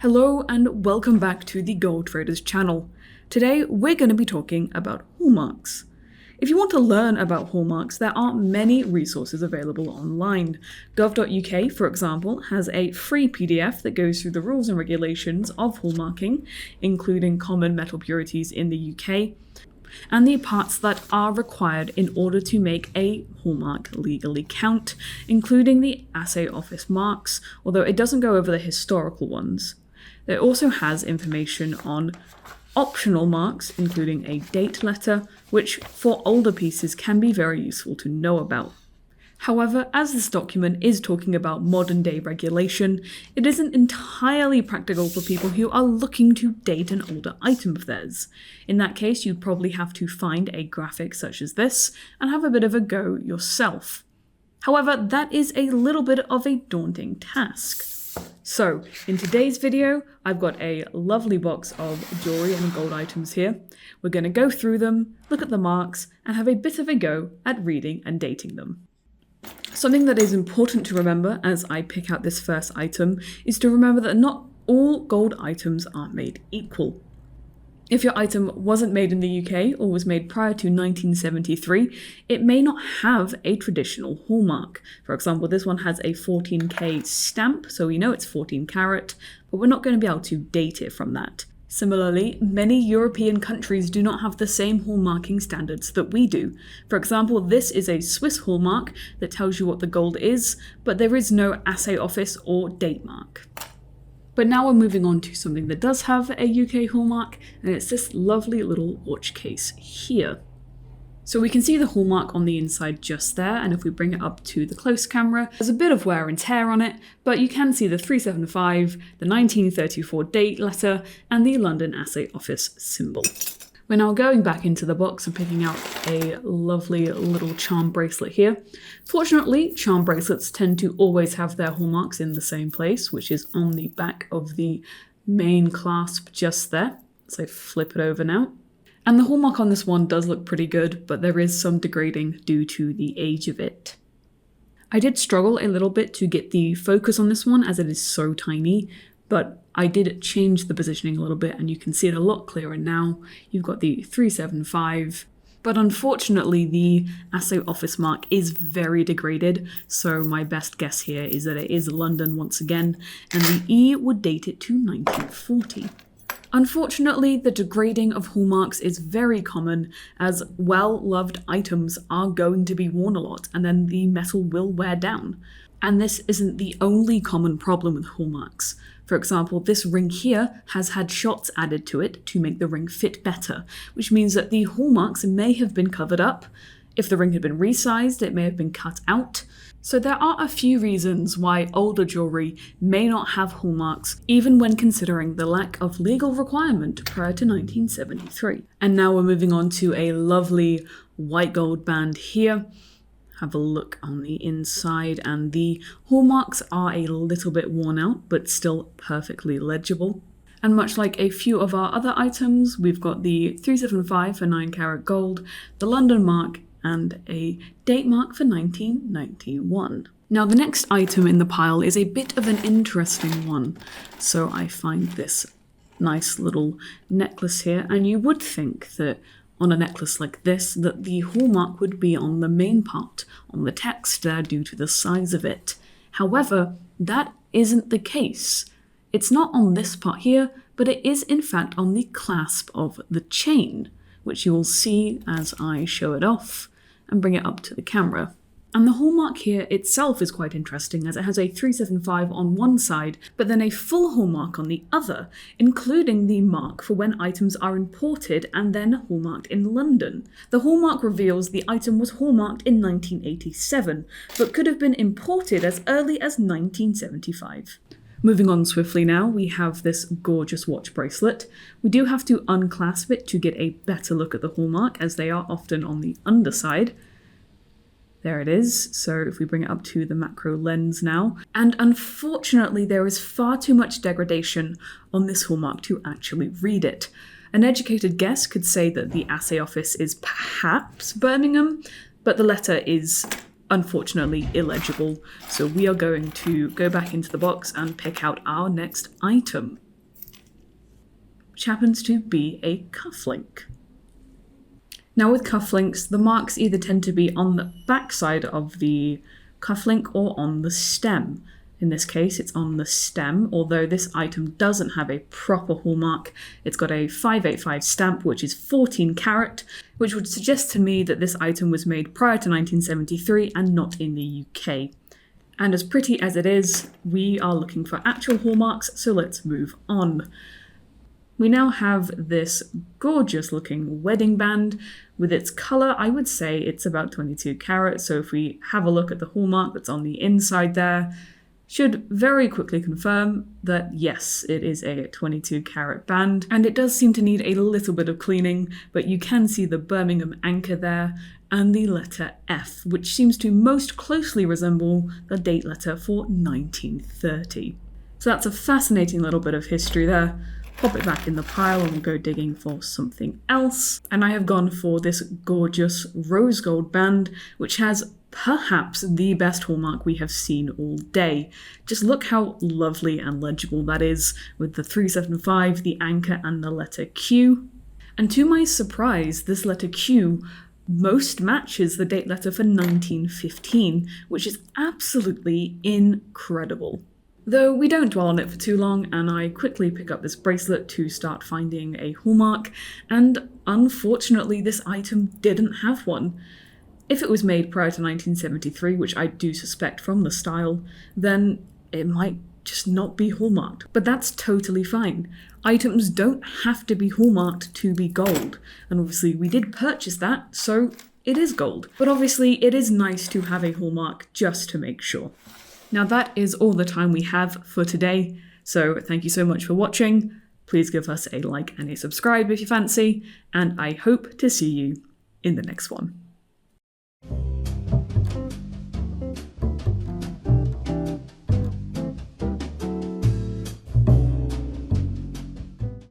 Hello and welcome back to the Gold Traders channel. Today we're going to be talking about hallmarks. If you want to learn about hallmarks, there are many resources available online. Gov.uk, for example, has a free PDF that goes through the rules and regulations of hallmarking, including common metal purities in the UK, and the parts that are required in order to make a hallmark legally count, including the assay office marks, although it doesn't go over the historical ones. It also has information on optional marks, including a date letter, which for older pieces can be very useful to know about. However, as this document is talking about modern day regulation, it isn't entirely practical for people who are looking to date an older item of theirs. In that case, you'd probably have to find a graphic such as this and have a bit of a go yourself. However, that is a little bit of a daunting task. So, in today's video, I've got a lovely box of jewellery and gold items here. We're going to go through them, look at the marks, and have a bit of a go at reading and dating them. Something that is important to remember as I pick out this first item is to remember that not all gold items are made equal. If your item wasn't made in the UK or was made prior to 1973, it may not have a traditional hallmark. For example, this one has a 14K stamp, so we know it's 14 carat, but we're not going to be able to date it from that. Similarly, many European countries do not have the same hallmarking standards that we do. For example, this is a Swiss hallmark that tells you what the gold is, but there is no assay office or date mark. But now we're moving on to something that does have a UK hallmark, and it's this lovely little watch case here. So we can see the hallmark on the inside just there, and if we bring it up to the close camera, there's a bit of wear and tear on it, but you can see the 375, the 1934 date letter, and the London Assay Office symbol. We're now going back into the box and picking out a lovely little charm bracelet here. Fortunately, charm bracelets tend to always have their hallmarks in the same place, which is on the back of the main clasp just there. So flip it over now. And the hallmark on this one does look pretty good, but there is some degrading due to the age of it. I did struggle a little bit to get the focus on this one as it is so tiny, but I did change the positioning a little bit and you can see it a lot clearer now. You've got the 375, but unfortunately the assay office mark is very degraded, so my best guess here is that it is London once again, and the E would date it to 1940. Unfortunately, the degrading of hallmarks is very common, as well-loved items are going to be worn a lot and then the metal will wear down. And this isn't the only common problem with hallmarks. For example, this ring here has had shots added to it to make the ring fit better, which means that the hallmarks may have been covered up. If the ring had been resized, it may have been cut out. So there are a few reasons why older jewellery may not have hallmarks, even when considering the lack of legal requirement prior to 1973. And now we're moving on to a lovely white gold band here. Have a look on the inside, and the hallmarks are a little bit worn out, but still perfectly legible. And much like a few of our other items, we've got the 375 for 9 carat gold, the London mark, and a date mark for 1991. Now the next item in the pile is a bit of an interesting one. So I find this nice little necklace here, and you would think that on a necklace like this, that the hallmark would be on the main part, on the text there due to the size of it. However, that isn't the case. It's not on this part here, but it is in fact on the clasp of the chain, which you will see as I show it off and bring it up to the camera. And the hallmark here itself is quite interesting, as it has a 375 on one side, but then a full hallmark on the other, including the mark for when items are imported and then hallmarked in London. The hallmark reveals the item was hallmarked in 1987, but could have been imported as early as 1975. Moving on swiftly now, we have this gorgeous watch bracelet. We do have to unclasp it to get a better look at the hallmark, as they are often on the underside. There it is, so if we bring it up to the macro lens now, and unfortunately there is far too much degradation on this hallmark to actually read it. An educated guess could say that the assay office is perhaps Birmingham, but the letter is unfortunately illegible, so we are going to go back into the box and pick out our next item. which happens to be a cufflink. Now with cufflinks, the marks either tend to be on the backside of the cufflink or on the stem. In this case, it's on the stem, although this item doesn't have a proper hallmark. It's got a 585 stamp, which is 14 carat, which would suggest to me that this item was made prior to 1973 and not in the UK. And as pretty as it is, we are looking for actual hallmarks, so let's move on. We now have this gorgeous looking wedding band. With its colour, I would say it's about 22 carat, so if we have a look at the hallmark that's on the inside there, should very quickly confirm that yes, it is a 22 carat band, and it does seem to need a little bit of cleaning, but you can see the Birmingham anchor there and the letter F, which seems to most closely resemble the date letter for 1930. So that's a fascinating little bit of history there. Pop it back in the pile and we'll go digging for something else. And I have gone for this gorgeous rose gold band, which has perhaps the best hallmark we have seen all day. Just look how lovely and legible that is, with the 375, the anchor and the letter Q. And to my surprise, this letter Q most matches the date letter for 1915, which is absolutely incredible. Though we don't dwell on it for too long, and I quickly pick up this bracelet to start finding a hallmark, and unfortunately this item didn't have one. If it was made prior to 1973, which I do suspect from the style, then it might just not be hallmarked. But that's totally fine. Items don't have to be hallmarked to be gold, and obviously we did purchase that, so it is gold. But obviously it is nice to have a hallmark just to make sure. Now that is all the time we have for today, so thank you so much for watching. Please give us a like and a subscribe if you fancy, and I hope to see you in the next one.